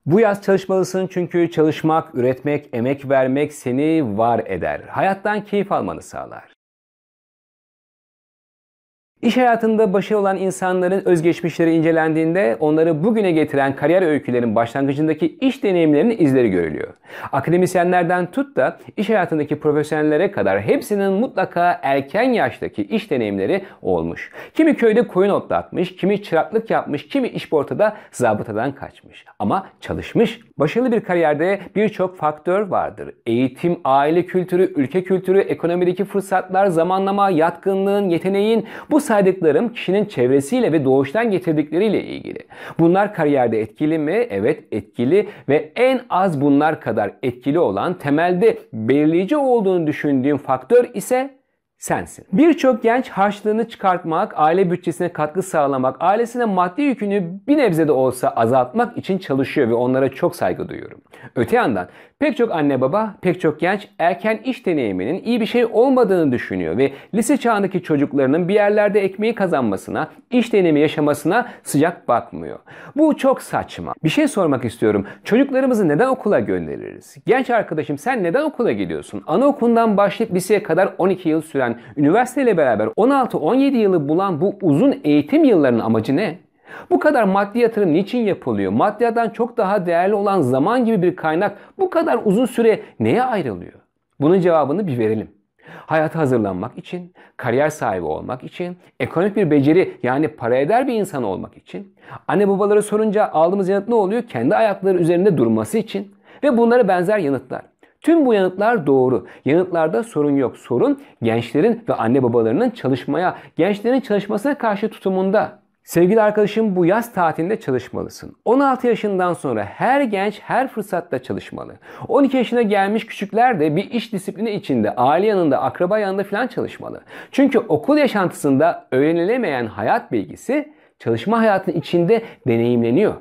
Bu yaz çalışmalısın çünkü çalışmak, üretmek, emek vermek seni var eder. Hayattan keyif almanı sağlar. İş hayatında başarılı olan insanların özgeçmişleri incelendiğinde onları bugüne getiren kariyer öykülerin başlangıcındaki iş deneyimlerinin izleri görülüyor. Akademisyenlerden tut da iş hayatındaki profesyonellere kadar hepsinin mutlaka erken yaştaki iş deneyimleri olmuş. Kimi köyde koyun otlatmış, kimi çıraklık yapmış, kimi işportada zabıtadan kaçmış. Ama çalışmış. Başarılı bir kariyerde birçok faktör vardır. Eğitim, aile kültürü, ülke kültürü, ekonomideki fırsatlar, zamanlama, yatkınlığın, yeteneğin, bu saydıklarım kişinin çevresiyle ve doğuştan getirdikleriyle ilgili. Bunlar kariyerde etkili mi? Evet, etkili ve en az bunlar kadar etkili olan, temelde belirleyici olduğunu düşündüğüm faktör ise sensin. Birçok genç harçlığını çıkartmak, aile bütçesine katkı sağlamak, ailesine maddi yükünü bir nebze de olsa azaltmak için çalışıyor ve onlara çok saygı duyuyorum. Öte yandan pek çok anne baba, pek çok genç erken iş deneyiminin iyi bir şey olmadığını düşünüyor ve lise çağındaki çocuklarının bir yerlerde ekmeği kazanmasına, iş deneyimi yaşamasına sıcak bakmıyor. Bu çok saçma. Bir şey sormak istiyorum. Çocuklarımızı neden okula göndeririz? Genç arkadaşım, sen neden okula gidiyorsun? Anaokulundan başlayıp liseye kadar 12 yıl süren, üniversiteyle beraber 16-17 yılı bulan bu uzun eğitim yıllarının amacı ne? Bu kadar maddi yatırım niçin yapılıyor? Maddiyattan çok daha değerli olan zaman gibi bir kaynak bu kadar uzun süre neye ayrılıyor? Bunun cevabını bir verelim. Hayata hazırlanmak için, kariyer sahibi olmak için, ekonomik bir beceri yani para eder bir insan olmak için, anne babaları sorunca aldığımız yanıt ne oluyor? Kendi ayakları üzerinde durması için ve bunlara benzer yanıtlar. Tüm bu yanıtlar doğru. Yanıtlarda sorun yok. Sorun gençlerin ve anne babalarının çalışmaya, gençlerin çalışmasına karşı tutumunda. Sevgili arkadaşım, bu yaz tatilinde çalışmalısın. 16 yaşından sonra her genç her fırsatta çalışmalı. 12 yaşına gelmiş küçükler de bir iş disiplini içinde, aile yanında, akraba yanında falan çalışmalı. Çünkü okul yaşantısında öğrenilemeyen hayat bilgisi çalışma hayatının içinde deneyimleniyor.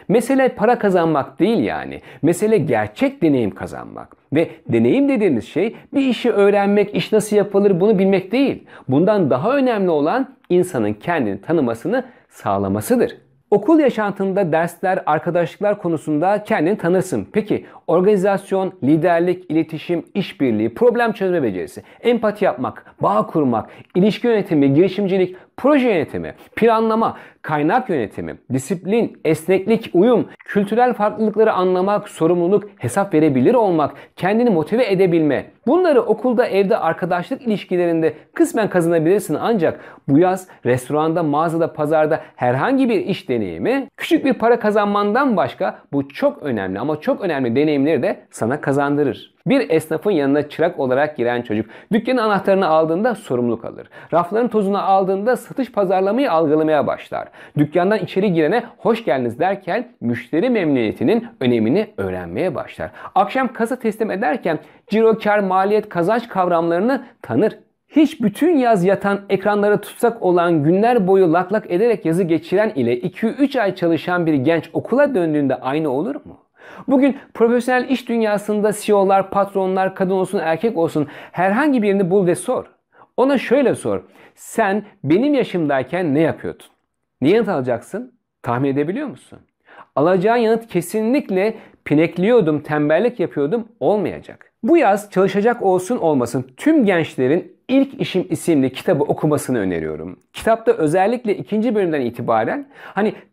Mesele para kazanmak değil yani. Mesele gerçek deneyim kazanmak. Ve deneyim dediğimiz şey bir işi öğrenmek, iş nasıl yapılır bunu bilmek değil. Bundan daha önemli olan insanın kendini tanımasını sağlamasıdır. Okul yaşantında dersler, arkadaşlıklar konusunda kendini tanırsın. Peki organizasyon, liderlik, iletişim, işbirliği, problem çözme becerisi, empati yapmak, bağ kurmak, ilişki yönetimi, girişimcilik, proje yönetimi, planlama, kaynak yönetimi, disiplin, esneklik, uyum, kültürel farklılıkları anlamak, sorumluluk, hesap verebilir olmak, kendini motive edebilme. Bunları okulda, evde, arkadaşlık ilişkilerinde kısmen kazanabilirsin ancak bu yaz restoranda, mağazada, pazarda herhangi bir iş deneyimi, küçük bir para kazanmandan başka bu çok önemli ama çok önemli deneyimleri de sana kazandırır. Bir esnafın yanına çırak olarak giren çocuk dükkanın anahtarını aldığında sorumluluk alır. Rafların tozunu aldığında satış pazarlamayı algılamaya başlar. Dükkandan içeri girene hoş geldiniz derken müşteri memnuniyetinin önemini öğrenmeye başlar. Akşam kasa teslim ederken ciro, kar, maliyet, kazanç kavramlarını tanır. Hiç bütün yaz yatan, ekranlara tutsak olan, günler boyu lak lak ederek yazı geçiren ile 2-3 ay çalışan bir genç okula döndüğünde aynı olur mu? Bugün profesyonel iş dünyasında CEO'lar, patronlar, kadın olsun erkek olsun herhangi birini bul ve sor. Ona şöyle sor. Sen benim yaşımdayken ne yapıyordun? Ne yanıt alacaksın? Tahmin edebiliyor musun? Alacağın yanıt kesinlikle pinekliyordum, tembellik yapıyordum olmayacak. Bu yaz çalışacak olsun olmasın tüm gençlerin İlk İşim isimli kitabı okumasını öneriyorum. Kitapta özellikle 2. bölümden itibaren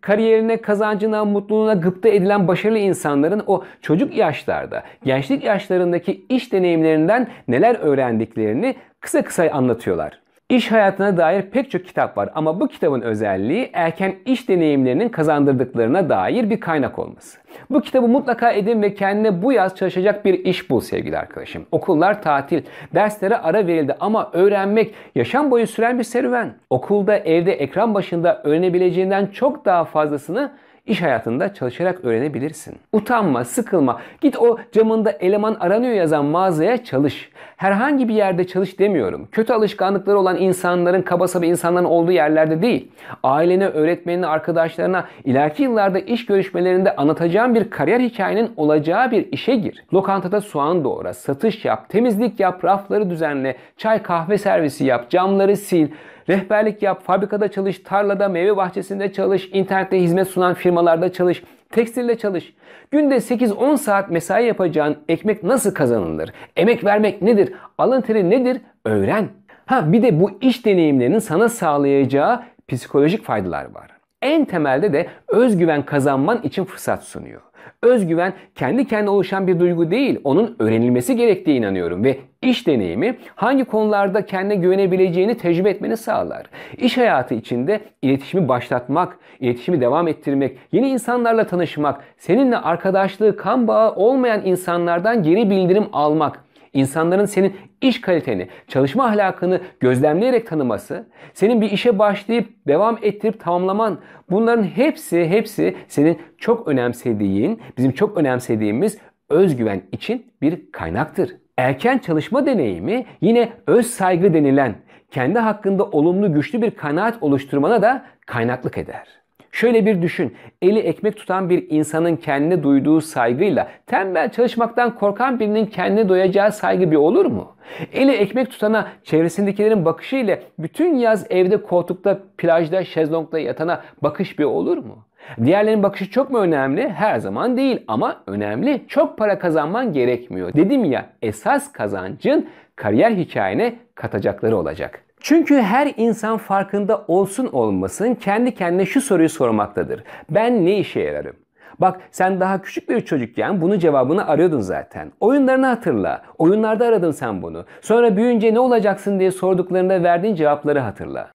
kariyerine, kazancına, mutluluğuna gıpta edilen başarılı insanların o çocuk yaşlarda, gençlik yaşlarındaki iş deneyimlerinden neler öğrendiklerini kısa kısa anlatıyorlar. İş hayatına dair pek çok kitap var ama bu kitabın özelliği erken iş deneyimlerinin kazandırdıklarına dair bir kaynak olması. Bu kitabı mutlaka edin ve kendine bu yaz çalışacak bir iş bul sevgili arkadaşım. Okullar tatil, derslere ara verildi ama öğrenmek yaşam boyu süren bir serüven. Okulda, evde, ekran başında öğrenebileceğinden çok daha fazlasını İş hayatında çalışarak öğrenebilirsin. Utanma, sıkılma. Git o camında eleman aranıyor yazan mağazaya çalış. Herhangi bir yerde çalış demiyorum. Kötü alışkanlıkları olan insanların, kaba saba insanların olduğu yerlerde değil. Ailene, öğretmenine, arkadaşlarına ileriki yıllarda iş görüşmelerinde anlatacağın bir kariyer hikayenin olacağı bir işe gir. Lokantada soğan doğra, satış yap, temizlik yap, rafları düzenle, çay kahve servisi yap, camları sil. Rehberlik yap, fabrikada çalış, tarlada, meyve bahçesinde çalış, internette hizmet sunan firmalarda çalış. Tekstilde çalış. Günde 8-10 saat mesai yapacağın ekmek nasıl kazanılır? Emek vermek nedir? Alın teri nedir? Öğren. Bir de bu iş deneyimlerinin sana sağlayacağı psikolojik faydalar var. En temelde de özgüven kazanman için fırsat sunuyor. Özgüven kendi kendine oluşan bir duygu değil, onun öğrenilmesi gerektiğine inanıyorum ve iş deneyimi hangi konularda kendine güvenebileceğini tecrübe etmeni sağlar. İş hayatı içinde iletişimi başlatmak, iletişimi devam ettirmek, yeni insanlarla tanışmak, seninle arkadaşlığı kan bağı olmayan insanlardan geri bildirim almak, İnsanların senin iş kaliteni, çalışma ahlakını gözlemleyerek tanıması, senin bir işe başlayıp devam ettirip tamamlaman, bunların hepsi senin çok önemsediğin, bizim çok önemsediğimiz özgüven için bir kaynaktır. Erken çalışma deneyimi yine öz saygı denilen, kendi hakkında olumlu güçlü bir kanaat oluşturmana da kaynaklık eder. Şöyle bir düşün, eli ekmek tutan bir insanın kendine duyduğu saygıyla tembel çalışmaktan korkan birinin kendine duyacağı saygı bir olur mu? Eli ekmek tutana çevresindekilerin bakışı ile bütün yaz evde koltukta, plajda, şezlongda yatana bakış bir olur mu? Diğerlerinin bakışı çok mu önemli? Her zaman değil ama önemli. Çok para kazanman gerekmiyor. Dedim ya, esas kazancın kariyer hikayene katacakları olacak. Çünkü her insan farkında olsun olmasın kendi kendine şu soruyu sormaktadır. Ben ne işe yararım? Bak, sen daha küçük bir çocukken bunun cevabını arıyordun zaten. Oyunlarını hatırla. Oyunlarda aradın sen bunu. Sonra büyüyünce ne olacaksın diye sorduklarında verdiğin cevapları hatırla.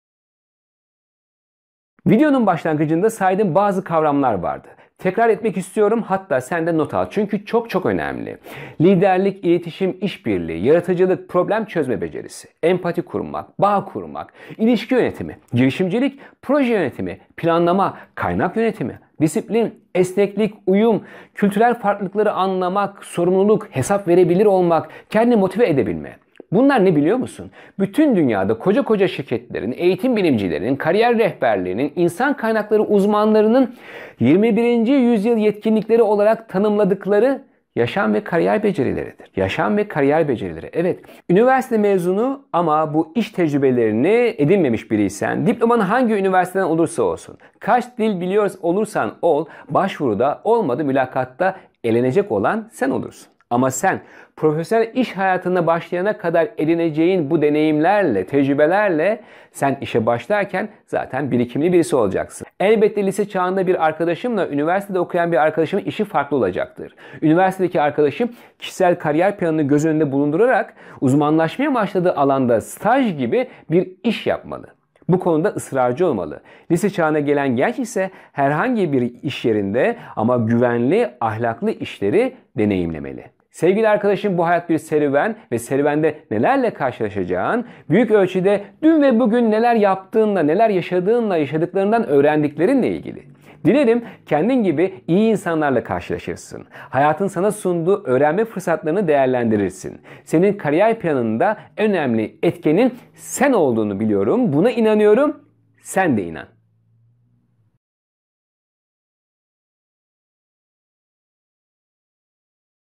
Videonun başlangıcında saydığım bazı kavramlar vardı. Tekrar etmek istiyorum, hatta sen de not al çünkü çok önemli. Liderlik, iletişim, işbirliği, yaratıcılık, problem çözme becerisi, empati kurmak, bağ kurmak, ilişki yönetimi, girişimcilik, proje yönetimi, planlama, kaynak yönetimi, disiplin, esneklik, uyum, kültürel farklılıkları anlamak, sorumluluk, hesap verebilir olmak, kendini motive edebilme. Bunlar ne biliyor musun? Bütün dünyada koca şirketlerin, eğitim bilimcilerinin, kariyer rehberlerinin, insan kaynakları uzmanlarının 21. yüzyıl yetkinlikleri olarak tanımladıkları yaşam ve kariyer becerileridir. Yaşam ve kariyer becerileri. Evet, üniversite mezunu ama bu iş tecrübelerini edinmemiş biriysen, diploman hangi üniversiteden olursa olsun, kaç dil biliyor olursan ol, başvuruda olmadı mülakatta elenecek olan sen olursun. Ama sen profesyonel iş hayatına başlayana kadar edineceğin bu deneyimlerle, tecrübelerle sen işe başlarken zaten birikimli birisi olacaksın. Elbette lise çağında bir arkadaşımla üniversitede okuyan bir arkadaşımın işi farklı olacaktır. Üniversitedeki arkadaşım kişisel kariyer planını göz önünde bulundurarak uzmanlaşmaya başladığı alanda staj gibi bir iş yapmalı. Bu konuda ısrarcı olmalı. Lise çağına gelen genç ise herhangi bir iş yerinde ama güvenli, ahlaklı işleri deneyimlemeli. Sevgili arkadaşım, bu hayat bir serüven ve serüvende nelerle karşılaşacağın, büyük ölçüde dün ve bugün neler yaptığınla, neler yaşadığınla, yaşadıklarından öğrendiklerinle ilgili. Dilerim kendin gibi iyi insanlarla karşılaşırsın. Hayatın sana sunduğu öğrenme fırsatlarını değerlendirirsin. Senin kariyer planında en önemli etkenin sen olduğunu biliyorum. Buna inanıyorum. Sen de inan.